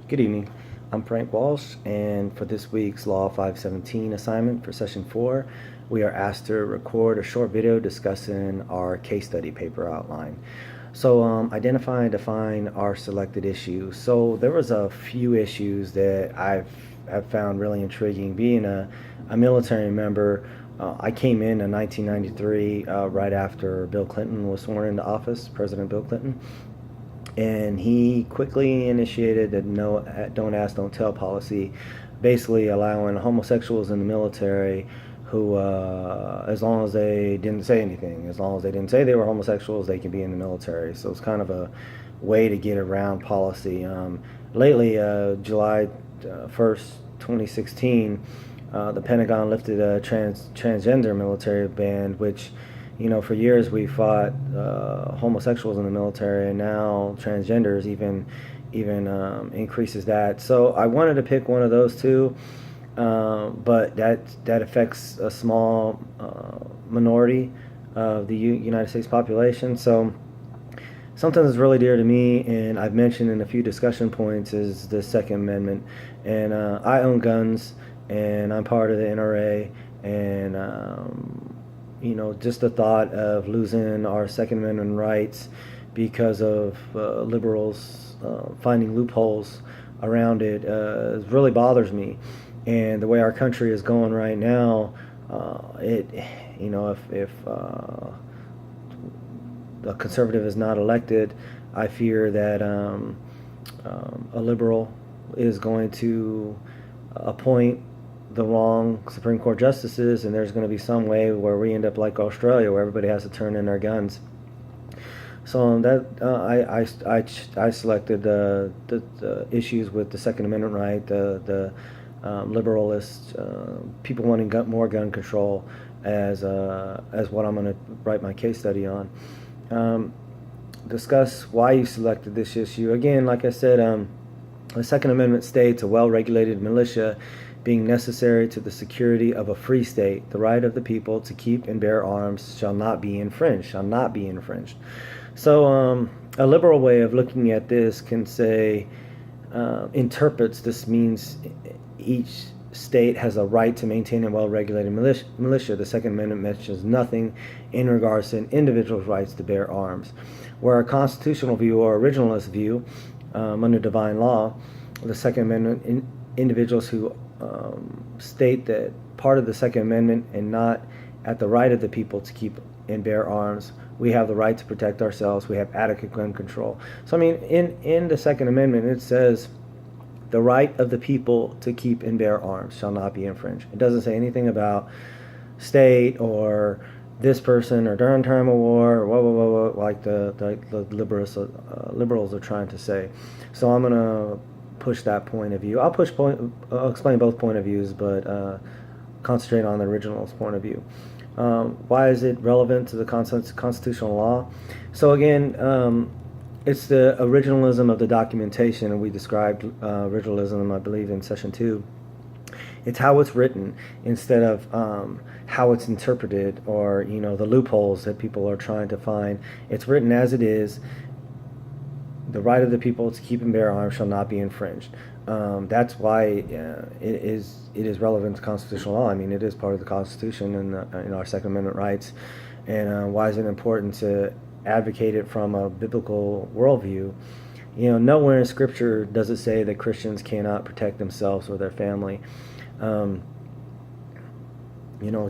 Good evening. I'm Frank Walsh, and for this week's Law 517 assignment for Session 4, we are asked to record a short video discussing our case study paper outline. So identify and define our selected issues. So there was a few issues that I've found really intriguing. Being a military member, I came in 1993, right after Bill Clinton was sworn into office, President Bill Clinton. And he quickly initiated the no, don't ask, don't tell policy, basically allowing homosexuals in the military who, as long as they didn't say anything, as long as they didn't say they were homosexuals, they can be in the military. So it's kind of a way to get around policy. Lately, July 1st, 2016, the Pentagon lifted a transgender military ban, which, for years we fought homosexuals in the military, and now transgenders even increases that. So I wanted to pick one of those two, but that affects a small minority of the United States population. So something that's really dear to me, and I've mentioned in a few discussion points, is the Second Amendment. And I own guns, and I'm part of the NRA, and just the thought of losing our Second Amendment rights because of liberals finding loopholes around it really bothers me. And the way our country is going right now, if a conservative is not elected, I fear that a liberal is going to appoint the wrong Supreme Court justices, and there's going to be some way where we end up like Australia, where everybody has to turn in their guns. So that I selected the issues with the Second Amendment right, the liberalist people wanting more gun control as what I'm going to write my case study on. Discuss why you selected this issue. Again, like I said, the Second Amendment states a well-regulated militia being necessary to the security of a free state, the right of the people to keep and bear arms shall not be infringed. So a liberal way of looking at this can say, interprets this means each state has a right to maintain a well-regulated militia. The Second Amendment mentions nothing in regards to an individual's rights to bear arms. Where a constitutional view or originalist view, under divine law, the Second Amendment, individuals who state that part of the Second Amendment and not at the right of the people to keep and bear arms, we have the right to protect ourselves, we have adequate gun control. So in the Second Amendment it says the right of the people to keep and bear arms shall not be infringed. It doesn't say anything about state or this person or during time of war or what like the liberals are trying to say. So I'm going to push that point of view. I'll explain both point of views, but concentrate on the original's point of view. Why is it relevant to the constitutional law? So again, it's the originalism of the documentation, and we described originalism, I believe, in Session 2. It's how it's written instead of how it's interpreted, or the loopholes that people are trying to find. It's written as it is. The right of the people to keep and bear arms shall not be infringed. That's why it is relevant to constitutional law. It is part of the Constitution and our Second Amendment rights. And why is it important to advocate it from a biblical worldview? Nowhere in Scripture does it say that Christians cannot protect themselves or their family.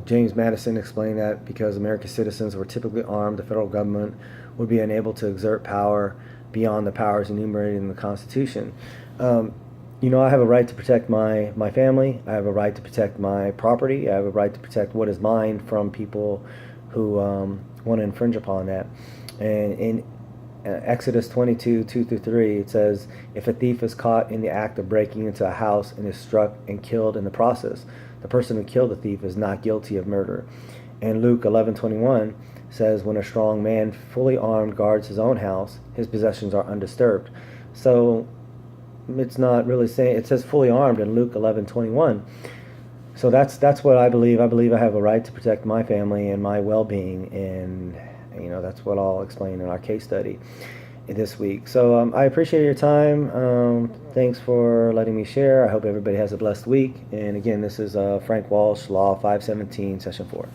James Madison explained that because American citizens were typically armed, the federal government would be unable to exert power beyond the powers enumerated in the Constitution. I have a right to protect my family. I have a right to protect my property. I have a right to protect what is mine from people who want to infringe upon that. And in Exodus 22, 2-3, it says, if a thief is caught in the act of breaking into a house and is struck and killed in the process, the person who killed the thief is not guilty of murder. And Luke 11:21 says, when a strong man fully armed guards his own house, his possessions are undisturbed. So it's not really saying, it says fully armed in Luke 11:21. So that's what I believe. I believe I have a right to protect my family and my well-being, and that's what I'll explain in our case study. this week. So I appreciate your time. Thanks for letting me share. I hope everybody has a blessed week. And again, this is Frank Walsh, Law 517, Session 4.